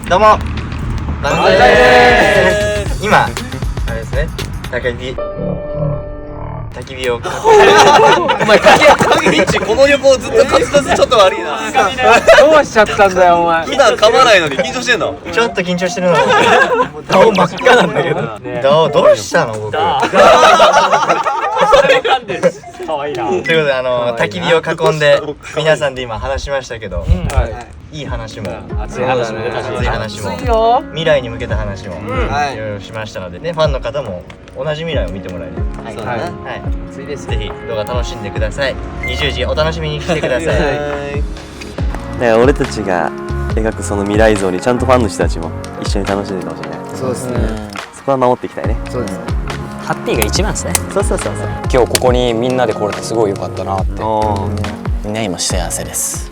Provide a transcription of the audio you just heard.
どうもバンザイです。今あれですね、焚き火をお前焚き火この旅行ずっとカツカツちょっと悪いな。どうしちゃったんだよお前。普段噛まないのに緊張してんの。ちょっと緊張してるの。顔真っ赤なんだけど。どうしたの僕。可愛いな。ということで焚き火を囲んで皆さんで今話しましたけど、いい話も熱い話も熱い話も未来に向けた話もいろいろしましたのでね、ファンの方も同じ未来を見てもらえる。はい、ぜひ動画楽しんでください。20時お楽しみに来てください。だから俺たちが描くその未来像にちゃんとファンの人たちも一緒に楽しんでるかもしれない。そうですね。そこは守っていきたいね。そうですね。ハッピーが一番ですね。そう今日ここにみんなで来れてすごい良かったなって。みんな今幸せです。